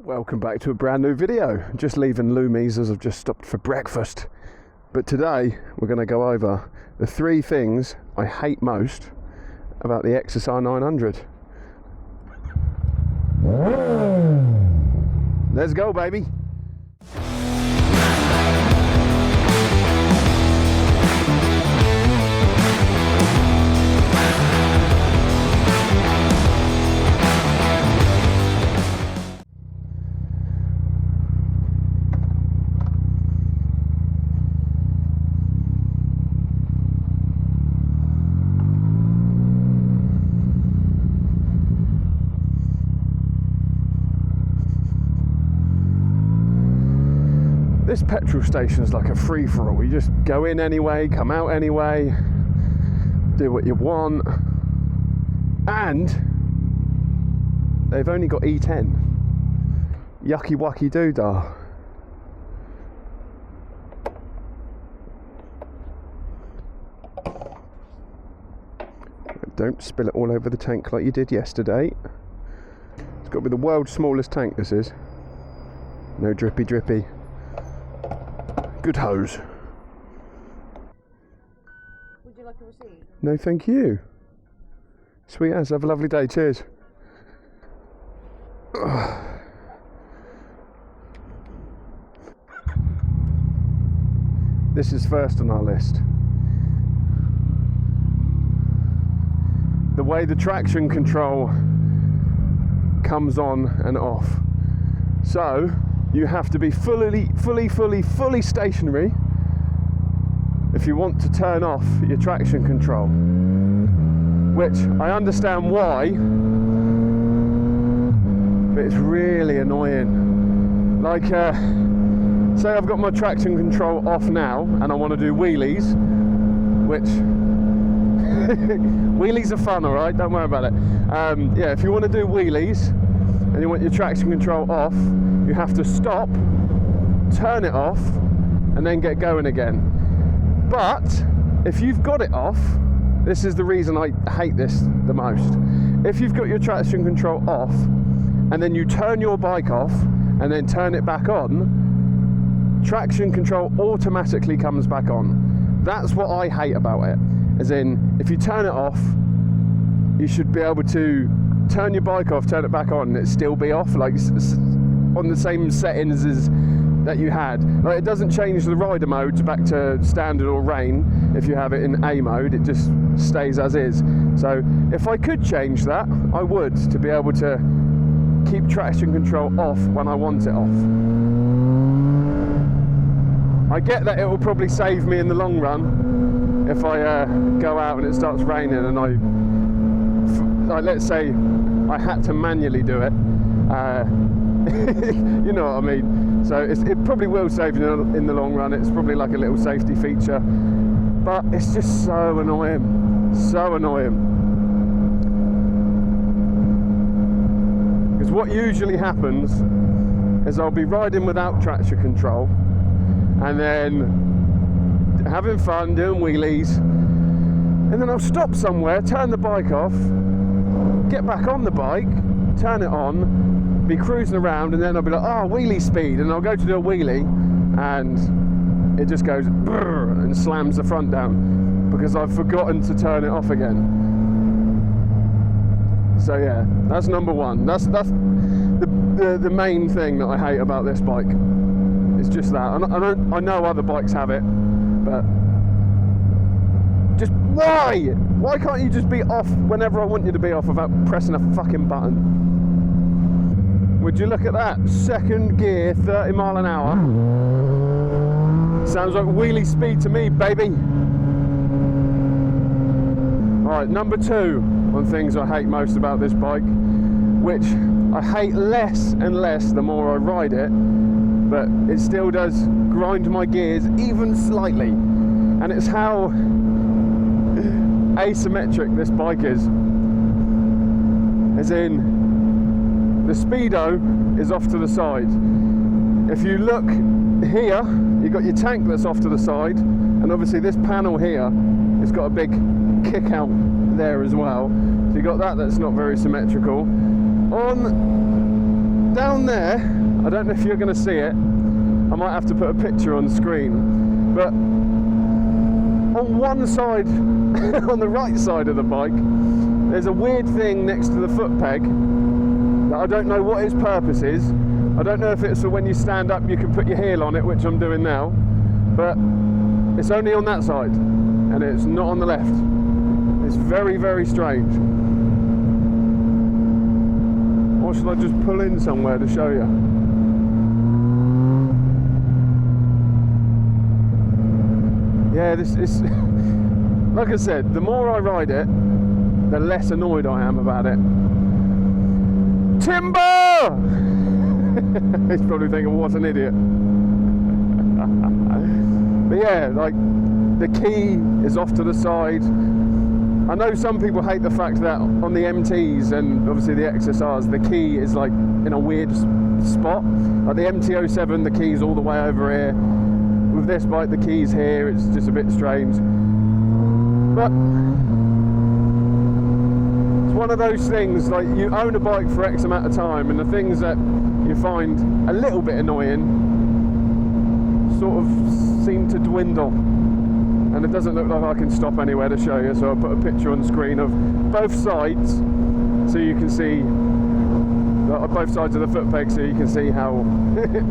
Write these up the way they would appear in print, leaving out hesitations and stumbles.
Welcome back to a brand new video. Just leaving Lumi's as I've just stopped for breakfast. But today we're going to go over the 3 things I hate most about the XSR900. Let's go, baby. This petrol station is like a free-for-all. You just go in anyway, come out anyway, do what you want. And they've only got E10. Yucky wucky doodah. Don't spill it all over the tank like you did yesterday. It's got to be the world's smallest tank, this is. No drippy drippy. Good hose. Would you like a receipt? No, thank you. Sweet as. Have a lovely day. Cheers. This is first on our list. The way the traction control comes on and off. So you have to be fully stationary if you want to turn off your traction control, which I understand why, but it's really annoying. Like, say I've got my traction control off now and I want to do wheelies, which wheelies are fun, alright, don't worry about it. Yeah, if you want to do wheelies and you want your traction control off, you have to stop, turn it off, and then get going again. But if you've got it off, this is the reason I hate this the most. If you've got your traction control off, and then you turn your bike off, and then turn it back on, traction control automatically comes back on. That's what I hate about it. As in, if you turn it off, you should be able to turn your bike off, turn it back on, and it still be off, like on the same settings as that you had. Like, it doesn't change the rider modes back to standard or rain if you have it in A mode, it just stays as is. So if I could change that, I would, to be able to keep traction control off when I want it off. I get that it will probably save me in the long run if I go out and it starts raining and like, let's say I had to manually do it. You know what I mean? So it probably will save you in the long run. It's probably like a little safety feature, but it's just so annoying. So annoying. Because what usually happens is I'll be riding without traction control and then having fun, doing wheelies, and then I'll stop somewhere, turn the bike off, get back on the bike, turn it on, be cruising around, and then I'll be like, oh, wheelie speed, and I'll go to do a wheelie and it just goes brrr, and slams the front down because I've forgotten to turn it off again. So yeah, that's number one. That's the main thing that I hate about this bike. It's just that. I know other bikes have it, but just why can't you just be off whenever I want you to be off without pressing a fucking button? Would you look at that? Second gear, 30 mile an hour. Sounds like wheelie speed to me, baby. Alright, number 2 on things I hate most about this bike, which I hate less and less the more I ride it, but it still does grind my gears even slightly. And it's how asymmetric this bike is. As in, the speedo is off to the side. If you look here, you've got your tank that's off to the side, and obviously this panel here has got a big kick out there as well. So you've got that that's not very symmetrical. On down there, I don't know if you're going to see it, I might have to put a picture on screen, but on one side, on the right side of the bike, there's a weird thing next to the foot peg that I don't know what its purpose is. I don't know if it's for when you stand up you can put your heel on it, which I'm doing now, but it's only on that side and it's not on the left. It's very, very strange. Or should I just pull in somewhere to show you? Yeah, this is, like I said, the more I ride it, the less annoyed I am about it. Timber! He's probably thinking, what an idiot. But yeah, like, the key is off to the side. I know some people hate the fact that on the MTs and obviously the XSRs, the key is like in a weird spot. Like the MT-07, the key's all the way over here. With this bike, the key's here. It's just a bit strange. But it's one of those things, like you own a bike for X amount of time and the things that you find a little bit annoying sort of seem to dwindle. And it doesn't look like I can stop anywhere to show you, so I'll put a picture on screen of both sides so you can see both sides of the foot peg so you can see how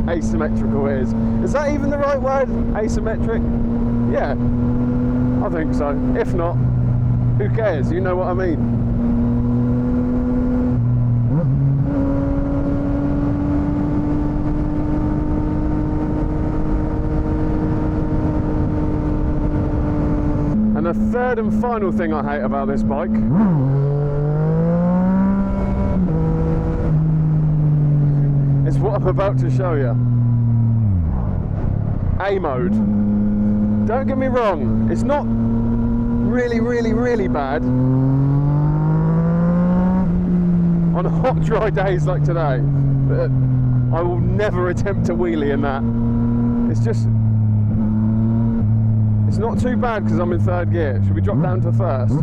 asymmetrical it is. Is that even the right word? Asymmetric? Yeah, I think so. If not, who cares? You know what I mean. And the third and final thing I hate about this bike is what I'm about to show you. A mode. Don't get me wrong, it's not really, really, really bad on hot, dry days like today, but I will never attempt a wheelie in that. It's just, it's not too bad because I'm in third gear. Should we drop down to first?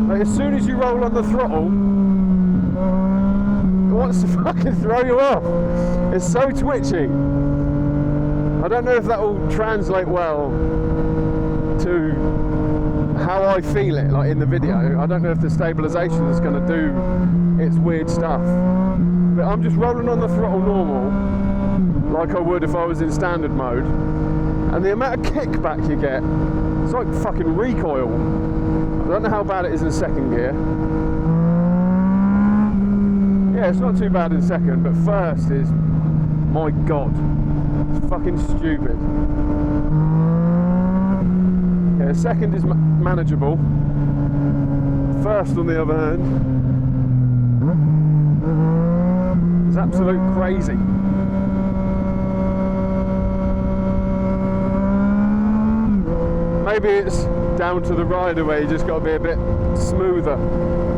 Like, as soon as you roll on the throttle, it wants to fucking throw you off. It's so twitchy. I don't know if that will translate well to how I feel it, like in the video. I don't know if the stabilisation is going to do its weird stuff. But I'm just rolling on the throttle normal, like I would if I was in standard mode. And the amount of kickback you get, it's like fucking recoil. I don't know how bad it is in second gear. Yeah, it's not too bad in second, but first is, my god, it's fucking stupid. Yeah, second is manageable. First, on the other hand, is absolute crazy. Maybe it's down to the rider where you just got to be a bit smoother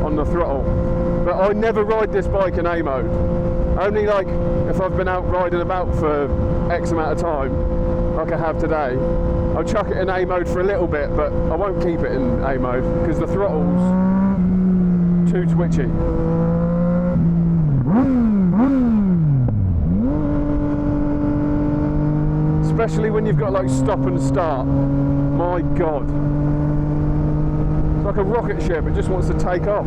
on the throttle. But I never ride this bike in A mode. Only like if I've been out riding about for X amount of time, like I have today, I'll chuck it in A mode for a little bit, but I won't keep it in A mode because the throttle's too twitchy. Especially when you've got like stop and start. My god. It's like a rocket ship, it just wants to take off.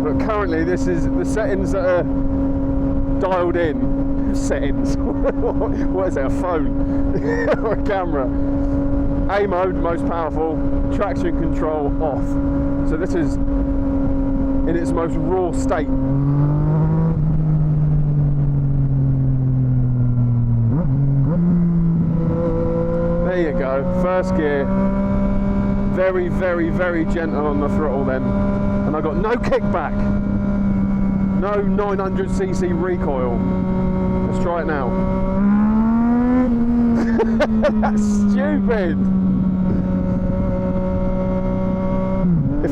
But currently this is the settings that are dialed in. Settings. What is it, a phone or a camera? A mode, most powerful, traction control off. So this is in its most raw state. There you go, first gear. Very, very, very gentle on the throttle then. And I got no kickback. No 900cc recoil. Let's try it now. That's stupid.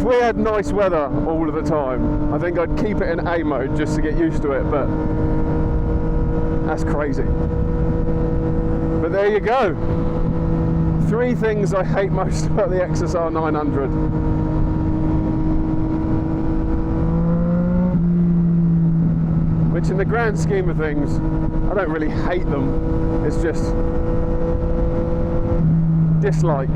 we had nice weather all of the time, I think I'd keep it in A mode just to get used to it, but that's crazy. But there you go. 3 things I hate most about the XSR900. Which in the grand scheme of things, I don't really hate them. It's just dislike.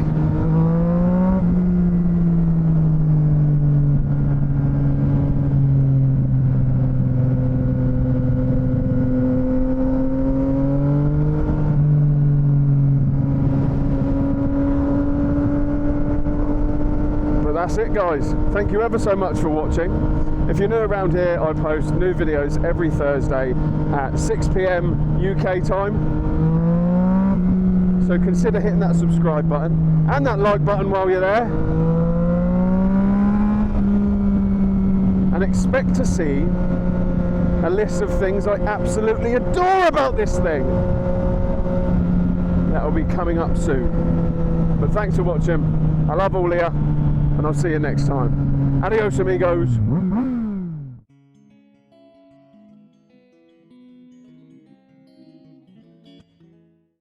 That's it, guys. Thank you ever so much for watching. If you're new around here, I post new videos every Thursday at 6 PM UK time. So consider hitting that subscribe button and that like button while you're there. And expect to see a list of things I absolutely adore about this thing. That'll be coming up soon. But thanks for watching. I love all of you. And I'll see you next time. Adios, amigos.